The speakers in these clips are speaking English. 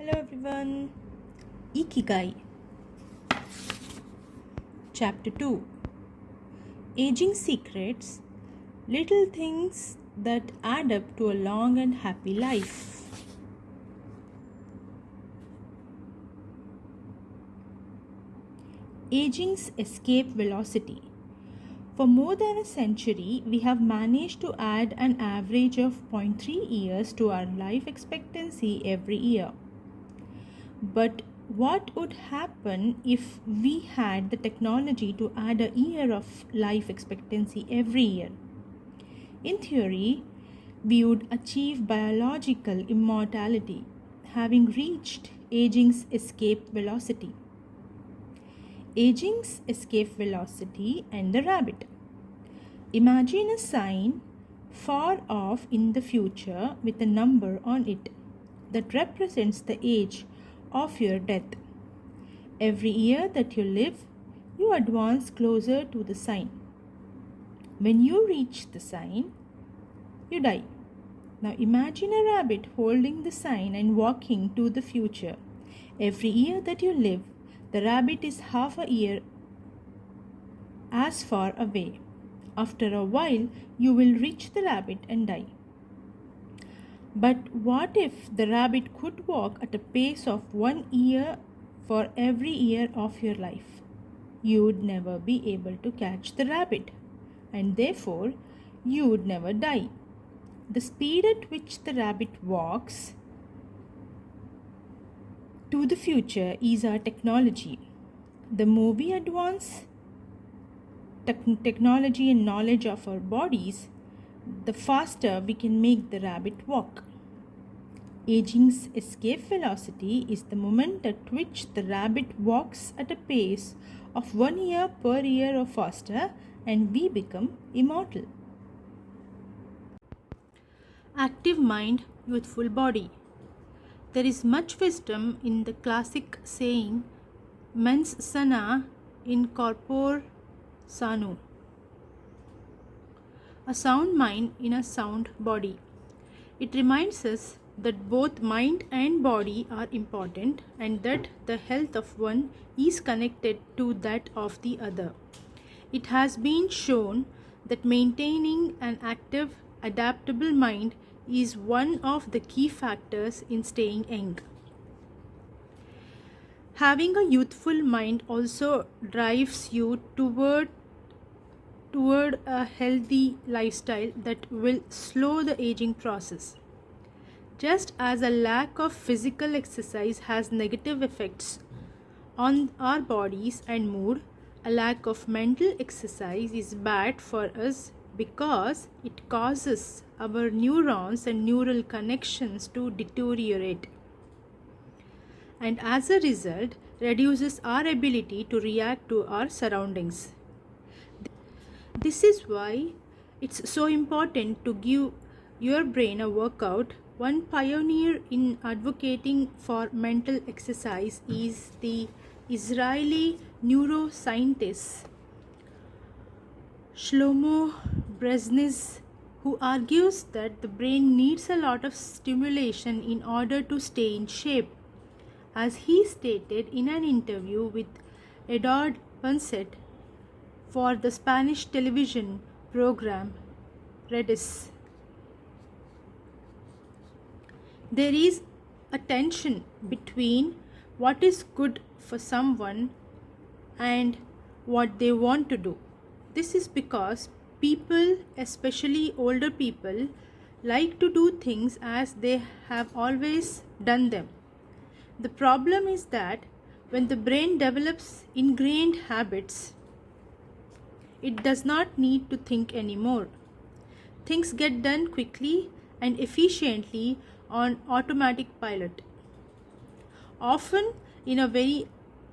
Hello everyone. Ikigai. Chapter 2. Aging Secrets. Little things that add up to a long and happy life. Aging's escape velocity. For more than a century, we have managed to add an average of 0.3 years to our life expectancy every year. But what would happen if we had the technology to add a year of life expectancy every year? In theory, we would achieve biological immortality, having reached aging's escape velocity. Aging's escape velocity and the rabbit. Imagine a sign far off in the future with a number on it that represents the age of your death. Every year that you live, you advance closer to the sign. When you reach the sign, you die. Now imagine a rabbit holding the sign and walking to the future. Every year that you live, the rabbit is half a year as far away. After a while, you will reach the rabbit and die. But what if the rabbit could walk at a pace of 1 year for every year of your life? You would never be able to catch the rabbit, and therefore you would never die. The speed at which the rabbit walks to the future is our technology. The more we advance technology and knowledge of our bodies, the faster we can make the rabbit walk. Aging's escape velocity is the moment at which the rabbit walks at a pace of 1 year per year or faster, and we become immortal. Active mind, youthful body. There is much wisdom in the classic saying, mens sana in corpore sano. A sound mind in a sound body. It reminds us that both mind and body are important and that the health of one is connected to that of the other. It has been shown that maintaining an active, adaptable mind is one of the key factors in staying young. Having a youthful mind also drives you toward a healthy lifestyle that will slow the aging process. Just as a lack of physical exercise has negative effects on our bodies and mood, a lack of mental exercise is bad for us because it causes our neurons and neural connections to deteriorate, and as a result reduces our ability to react to our surroundings. This is why it's so important to give your brain a workout. One pioneer in advocating for mental exercise is the Israeli neuroscientist Shlomo Brzezinski, who argues that the brain needs a lot of stimulation in order to stay in shape. As he stated in an interview with Eduard Punset for the Spanish television program Redis, there is a tension between what is good for someone and what they want to do. This is because people, especially older people, like to do things as they have always done them. The problem is that when the brain develops ingrained habits, it does not need to think anymore. Things get done quickly and efficiently on automatic pilot, often in a very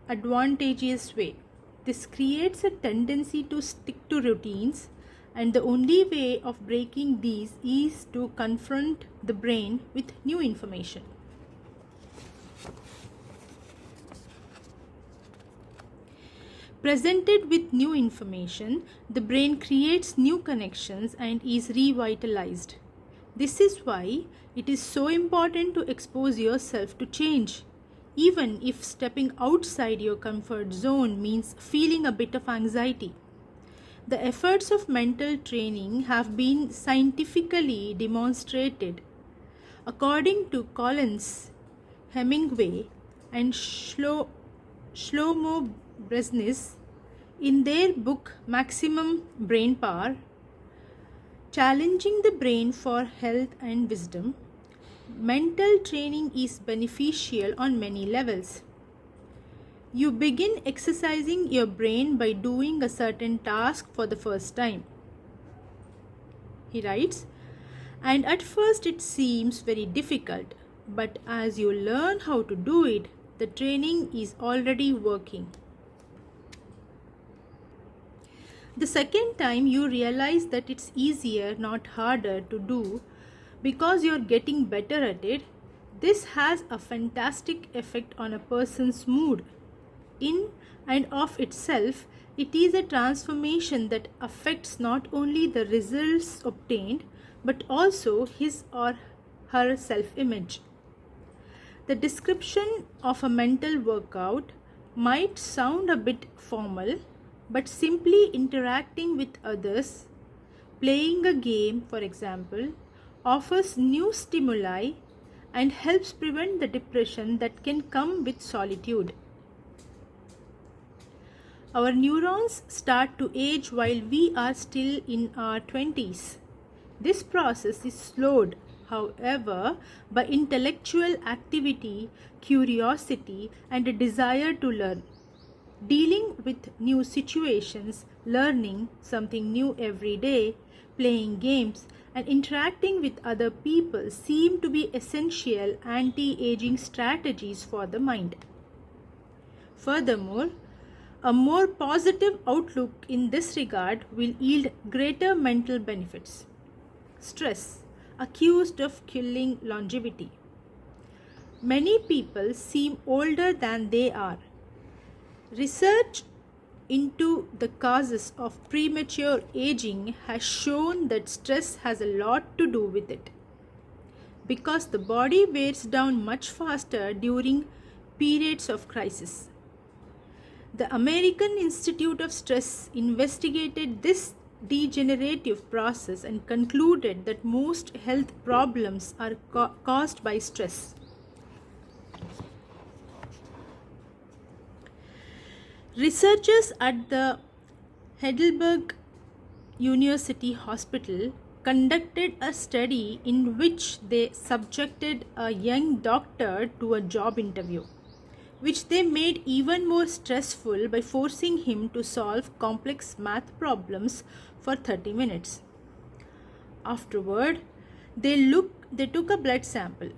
advantageous way. This creates a tendency to stick to routines, and the only way of breaking these is to confront the brain with new information. Presented with new information, the brain creates new connections and is revitalized. This is why it is so important to expose yourself to change, even if stepping outside your comfort zone means feeling a bit of anxiety. The efforts of mental training have been scientifically demonstrated. According to Collins, Hemingway, and Shlomo Brzezinski, in their book Maximum Brain Power, Challenging the Brain for Health and Wisdom, mental training is beneficial on many levels. You begin exercising your brain by doing a certain task for the first time. He writes, and at first it seems very difficult, but as you learn how to do it, the training is already working. The second time you realize that it's easier, not harder to do because you're getting better at it. This has a fantastic effect on a person's mood. In and of itself, it is a transformation that affects not only the results obtained but also his or her self-image. The description of a mental workout might sound a bit formal, but simply interacting with others, playing a game, for example, offers new stimuli and helps prevent the depression that can come with solitude. Our neurons start to age while we are still in our 20s. This process is slowed, however, by intellectual activity, curiosity, and a desire to learn. Dealing with new situations, learning something new every day, playing games, and interacting with other people seem to be essential anti-aging strategies for the mind. Furthermore, a more positive outlook in this regard will yield greater mental benefits. Stress, accused of killing longevity. Many people seem older than they are. Research into the causes of premature aging has shown that stress has a lot to do with it. Because the body wears down much faster during periods of crisis. The American Institute of Stress investigated this degenerative process and concluded that most health problems are caused by stress. Researchers at the Heidelberg University Hospital conducted a study in which they subjected a young doctor to a job interview, which they made even more stressful by forcing him to solve complex math problems for 30 minutes. Afterward, they took a blood sample.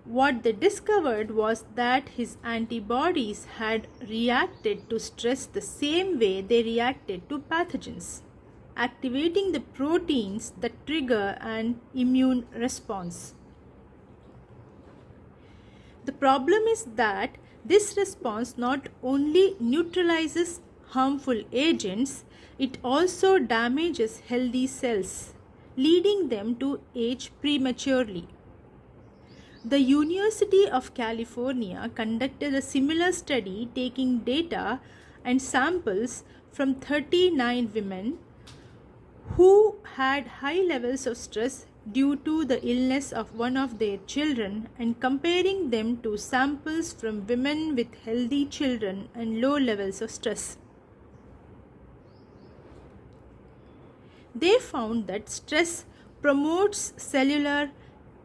What they discovered was that his antibodies had reacted to stress the same way they reacted to pathogens, activating the proteins that trigger an immune response. The problem is that this response not only neutralizes harmful agents, it also damages healthy cells, leading them to age prematurely. The University of California conducted a similar study taking data and samples from 39 women who had high levels of stress due to the illness of one of their children and comparing them to samples from women with healthy children and low levels of stress. They found that stress promotes cellular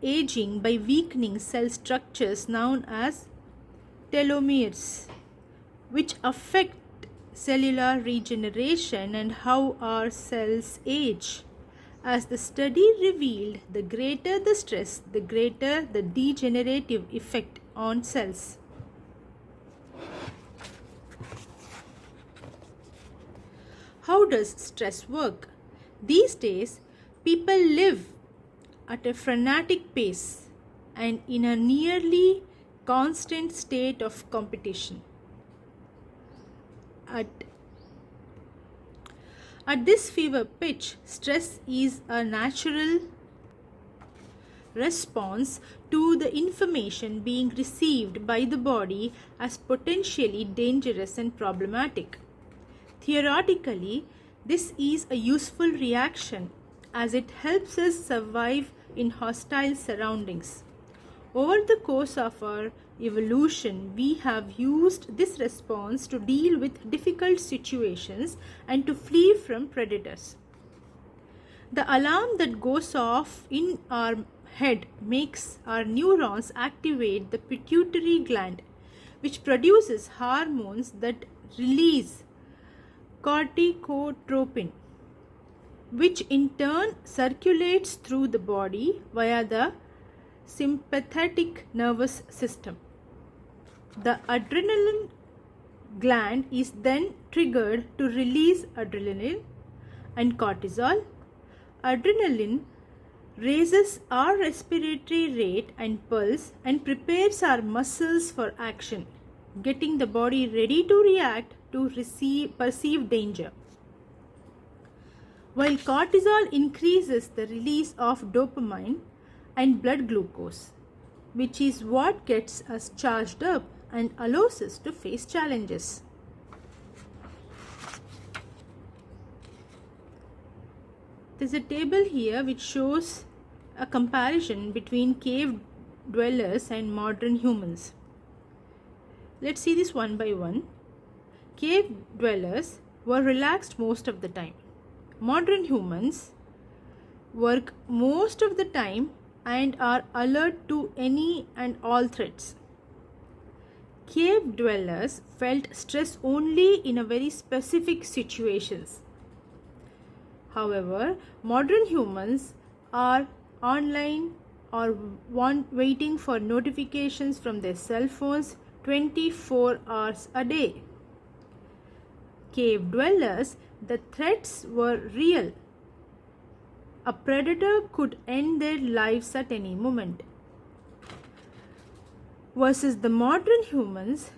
aging by weakening cell structures known as telomeres, which affect cellular regeneration and how our cells age. As the study revealed, the greater the stress, the greater the degenerative effect on cells. How does stress work? These days, people live at a frenetic pace and in a nearly constant state of competition. At this fever pitch, stress is a natural response to the information being received by the body as potentially dangerous and problematic. Theoretically, this is a useful reaction as it helps us survive in hostile surroundings. Over the course of our evolution, we have used this response to deal with difficult situations and to flee from predators. The alarm that goes off in our head makes our neurons activate the pituitary gland, which produces hormones that release corticotropin, which in turn circulates through the body via the sympathetic nervous system. The adrenaline gland is then triggered to release adrenaline and cortisol. Adrenaline raises our respiratory rate and pulse and prepares our muscles for action, getting the body ready to react to perceived danger. While cortisol increases the release of dopamine and blood glucose, which is what gets us charged up and allows us to face challenges. There's a table here which shows a comparison between cave dwellers and modern humans. Let's see this one by one. Cave dwellers were relaxed most of the time. Modern humans work most of the time and are alert to any and all threats. Cave dwellers felt stress only in a very specific situations. However, modern humans are online or waiting for notifications from their cell phones 24 hours a day. Cave dwellers, the threats were real. A predator could end their lives at any moment. Versus the modern humans,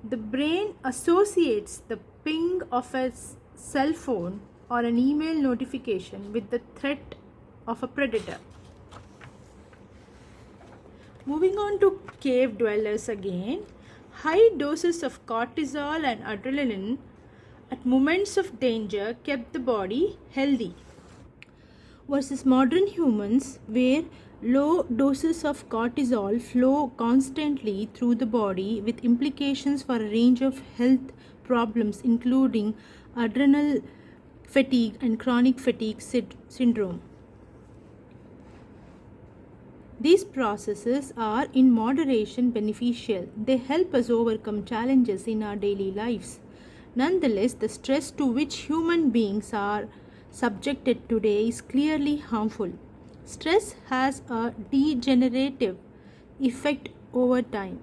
the brain associates the ping of a cell phone or an email notification with the threat of a predator. Moving on to cave dwellers again, high doses of cortisol and adrenaline at moments of danger kept the body healthy. Versus modern humans, where low doses of cortisol flow constantly through the body with implications for a range of health problems including adrenal fatigue and chronic fatigue syndrome. These processes are in moderation beneficial. They help us overcome challenges in our daily lives. Nonetheless, the stress to which human beings are subjected today is clearly harmful. Stress has a degenerative effect over time.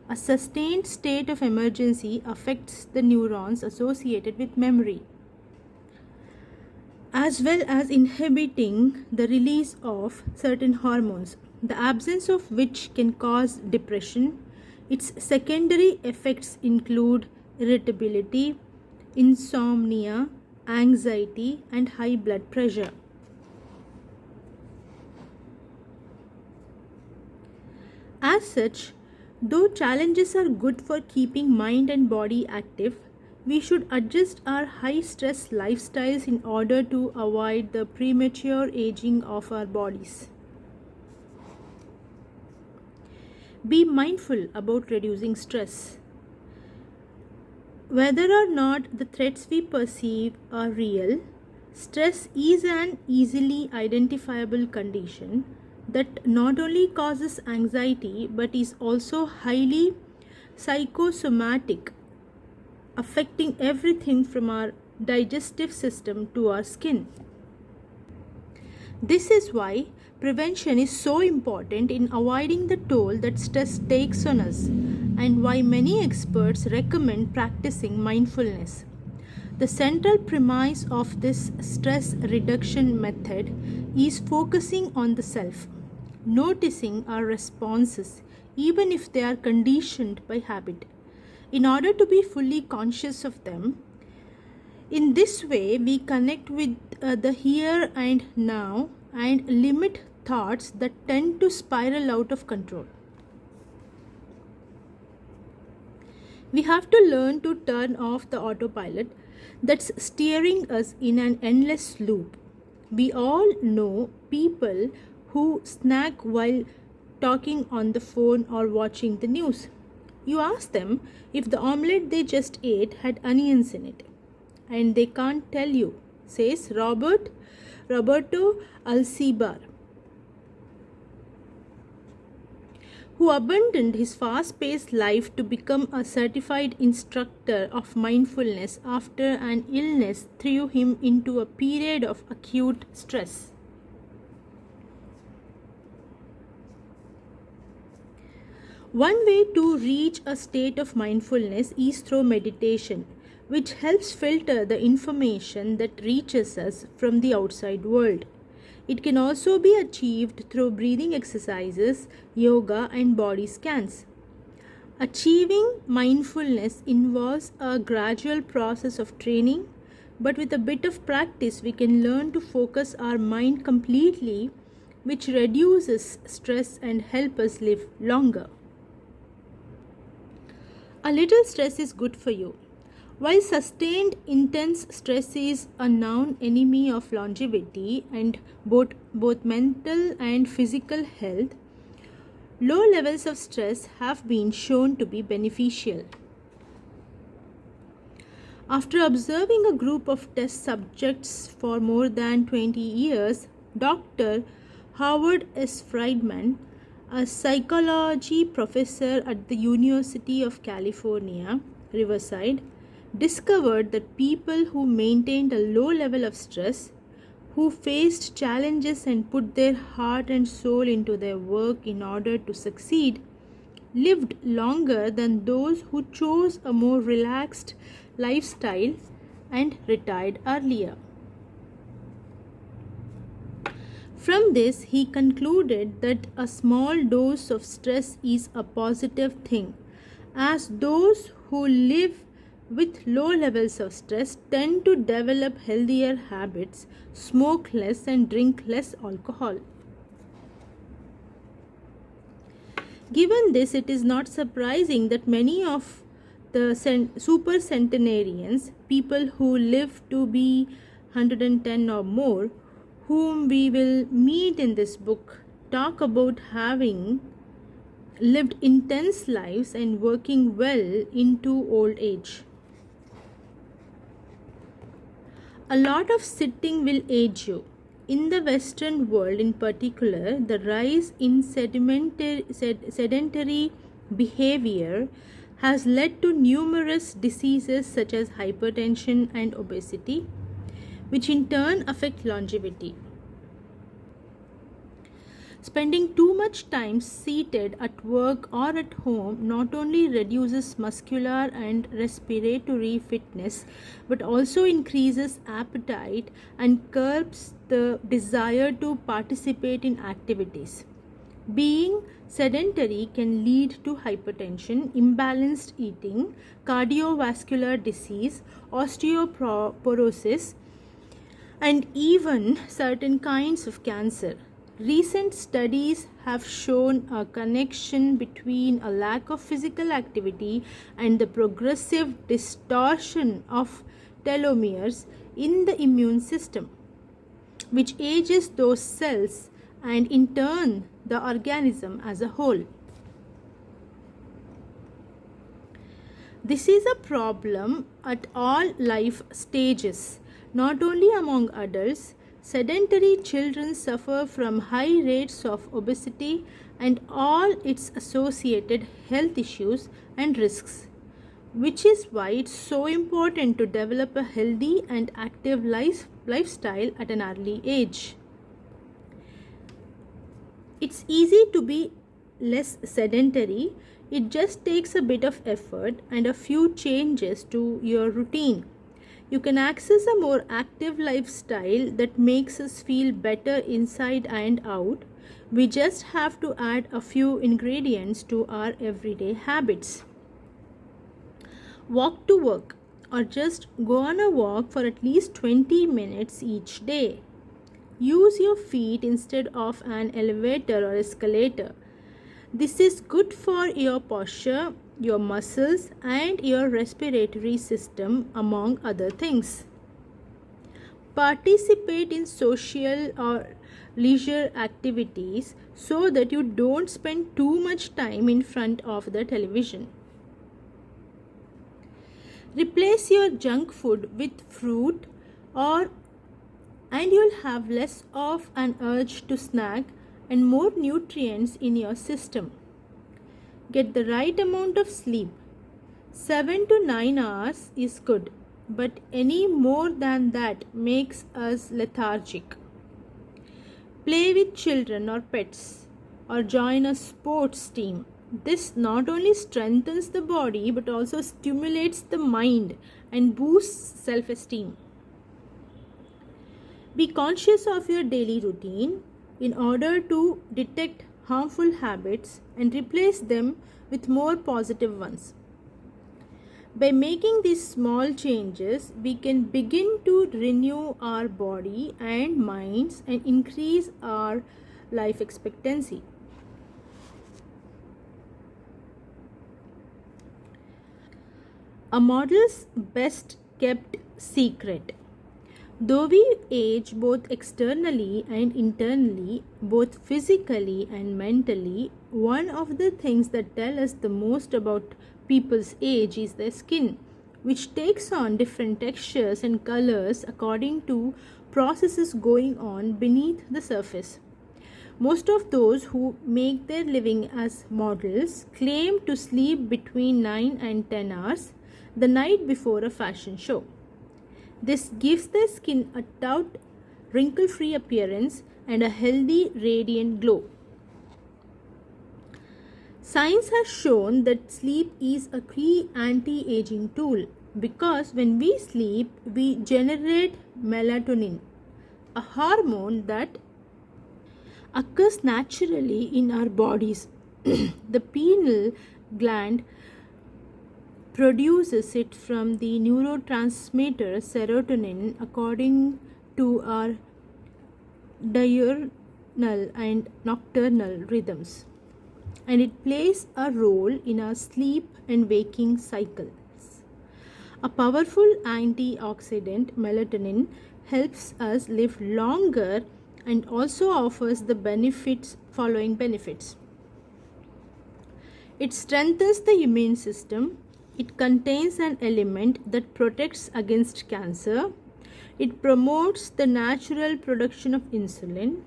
A sustained state of emergency affects the neurons associated with memory, as well as inhibiting the release of certain hormones, the absence of which can cause depression. Its secondary effects include irritability, insomnia, anxiety, and high blood pressure. As such, though challenges are good for keeping mind and body active, we should adjust our high-stress lifestyles in order to avoid the premature aging of our bodies. Be mindful about reducing stress. Whether or not the threats we perceive are real, stress is an easily identifiable condition that not only causes anxiety but is also highly psychosomatic, affecting everything from our digestive system to our skin. This is why prevention is so important in avoiding the toll that stress takes on us, and why many experts recommend practicing mindfulness. The central premise of this stress reduction method is focusing on the self, noticing our responses even if they are conditioned by habit, in order to be fully conscious of them. In this way, we connect with the here and now and limit thoughts that tend to spiral out of control. We have to learn to turn off the autopilot that's steering us in an endless loop. We all know people who snack while talking on the phone or watching the news. You ask them if the omelette they just ate had onions in it, and they can't tell you, says Roberto Alcibar, who abandoned his fast-paced life to become a certified instructor of mindfulness after an illness threw him into a period of acute stress. One way to reach a state of mindfulness is through meditation, which helps filter the information that reaches us from the outside world. It can also be achieved through breathing exercises, yoga, and body scans. Achieving mindfulness involves a gradual process of training, but with a bit of practice, we can learn to focus our mind completely, which reduces stress and helps us live longer. A little stress is good for you. While sustained intense stress is a known enemy of longevity and both mental and physical health, low levels of stress have been shown to be beneficial. After observing a group of test subjects for more than 20 years, Dr. Howard S. Friedman, a psychology professor at the University of California, Riverside, discovered that people who maintained a low level of stress, who faced challenges and put their heart and soul into their work in order to succeed, lived longer than those who chose a more relaxed lifestyle and retired earlier. From this, he concluded that a small dose of stress is a positive thing, as those who live with low levels of stress tend to develop healthier habits, smoke less, and drink less alcohol. Given this, it is not surprising that many of the super centenarians, people who live to be 110 or more, whom we will meet in this book, talk about having lived intense lives and working well into old age. A lot of sitting will age you. In the Western world in particular, the rise in sedentary behavior has led to numerous diseases such as hypertension and obesity, which in turn affect longevity. Spending too much time seated at work or at home not only reduces muscular and respiratory fitness, but also increases appetite and curbs the desire to participate in activities. Being sedentary can lead to hypertension, imbalanced eating, cardiovascular disease, osteoporosis, and even certain kinds of cancer. Recent studies have shown a connection between a lack of physical activity and the progressive distortion of telomeres in the immune system, which ages those cells and in turn the organism as a whole. This is a problem at all life stages, not only among adults. Sedentary children suffer from high rates of obesity and all its associated health issues and risks, which is why it's so important to develop a healthy and active lifestyle at an early age. It's easy to be less sedentary. It just takes a bit of effort and a few changes to your routine. You can access a more active lifestyle that makes us feel better inside and out. We just have to add a few ingredients to our everyday habits. Walk to work or just go on a walk for at least 20 minutes each day. Use your feet instead of an elevator or escalator. This is good for your posture, your muscles, and your respiratory system, among other things. Participate in social or leisure activities so that you don't spend too much time in front of the television. Replace your junk food with fruit and you'll have less of an urge to snack and more nutrients in your system. Get the right amount of sleep. 7 to 9 hours is good, but any more than that makes us lethargic. Play with children or pets, or join a sports team. This not only strengthens the body but also stimulates the mind and boosts self-esteem. Be conscious of your daily routine in order to detect harmful habits and replace them with more positive ones. By making these small changes, we can begin to renew our body and minds and increase our life expectancy. A model's best kept secret. Though we age both externally and internally, both physically and mentally, one of the things that tell us the most about people's age is their skin, which takes on different textures and colors according to processes going on beneath the surface. Most of those who make their living as models claim to sleep between 9 and 10 hours the night before a fashion show. This gives their skin a taut, wrinkle-free appearance and a healthy, radiant glow. Science has shown that sleep is a key anti-aging tool because when we sleep, we generate melatonin, a hormone that occurs naturally in our bodies. The pineal gland produces it from the neurotransmitter serotonin according to our diurnal and nocturnal rhythms, and it plays a role in our sleep and waking cycles. A powerful antioxidant, melatonin, helps us live longer and also offers the following benefits. It strengthens the immune system. It contains an element that protects against cancer. It promotes the natural production of insulin.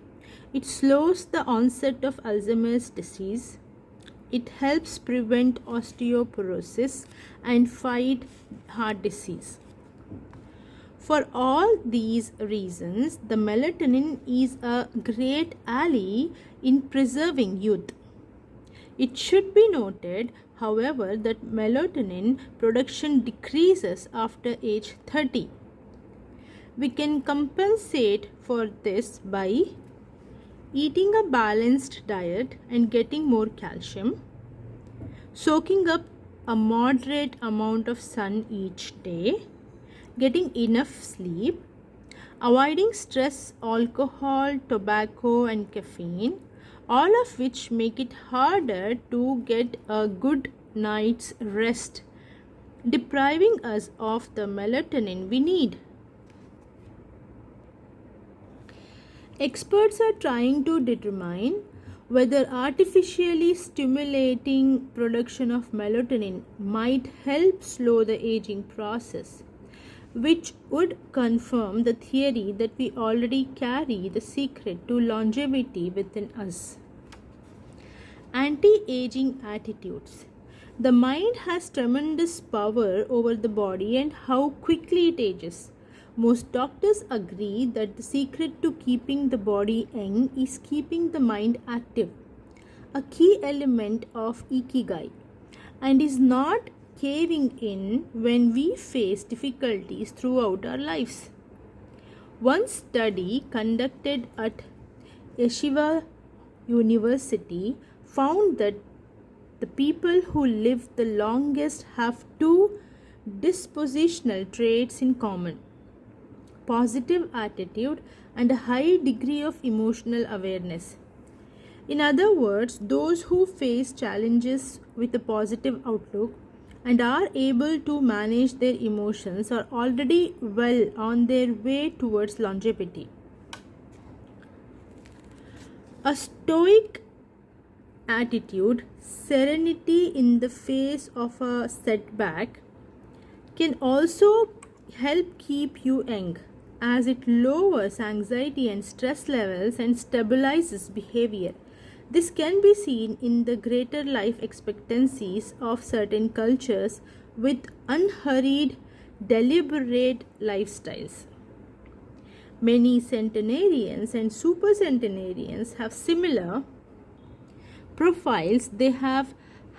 It slows the onset of Alzheimer's disease. It helps prevent osteoporosis and fight heart disease. For all these reasons, the melatonin is a great ally in preserving youth. It should be noted, however, that melatonin production decreases after age 30. We can compensate for this by eating a balanced diet and getting more calcium, soaking up a moderate amount of sun each day, getting enough sleep, avoiding stress, alcohol, tobacco, and caffeine, all of which make it harder to get a good night's rest, depriving us of the melatonin we need. Experts are trying to determine whether artificially stimulating production of melatonin might help slow the aging process, which would confirm the theory that we already carry the secret to longevity within us. Anti-aging attitudes. The mind has tremendous power over the body and how quickly it ages. Most doctors agree that the secret to keeping the body young is keeping the mind active, a key element of ikigai, and is not caving in when we face difficulties throughout our lives. One study conducted at Yeshiva University found that the people who live the longest have two dispositional traits in common. positive attitude and a high degree of emotional awareness. In other words, those who face challenges with a positive outlook and are able to manage their emotions are already well on their way towards longevity. A stoic attitude, serenity in the face of a setback, can also help keep you young, as it lowers anxiety and stress levels and stabilizes behavior. This can be seen in the greater life expectancies of certain cultures with unhurried, deliberate lifestyles. Many centenarians and supercentenarians have similar profiles. They have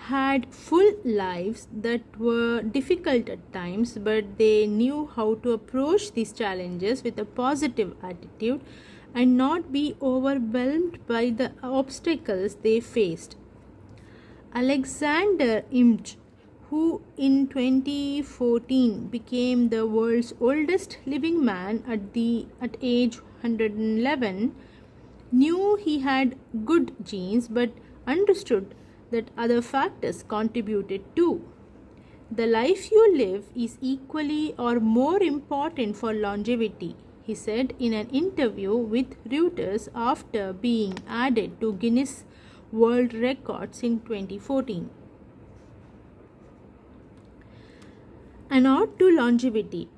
had full lives that were difficult at times, but they knew how to approach these challenges with a positive attitude and not be overwhelmed by the obstacles they faced. Alexander Imch, who in 2014 became the world's oldest living man at age 111, knew he had good genes but understood that other factors contributed too. The life you live is equally or more important for longevity, he said in an interview with Reuters after being added to Guinness World Records in 2014. An ode to longevity.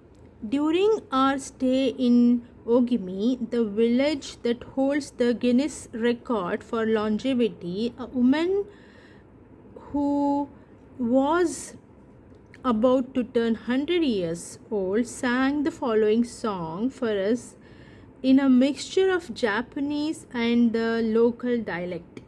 During our stay in Ogimi, the village that holds the Guinness record for longevity, a woman who was about to turn 100 years old sang the following song for us in a mixture of Japanese and the local dialect.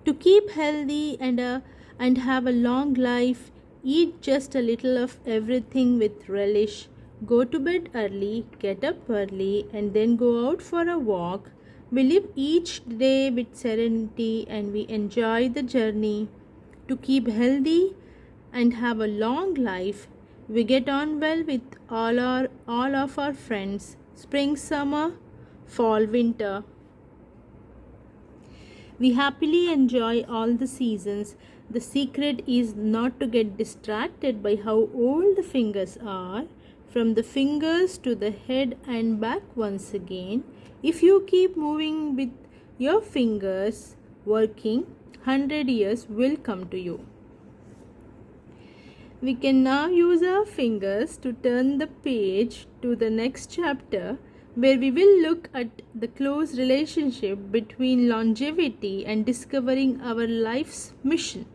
To keep healthy and have a long life, eat just a little of everything with relish. Go to bed early, get up early, and then go out for a walk. We live each day with serenity and we enjoy the journey. To keep healthy and have a long life, we get on well with all of our friends. Spring, summer, fall, winter. We happily enjoy all the seasons. The secret is not to get distracted by how old the fingers are. From the fingers to the head and back once again. If you keep moving with your fingers working, 100 years will come to you. We can now use our fingers to turn the page to the next chapter, where we will look at the close relationship between longevity and discovering our life's mission.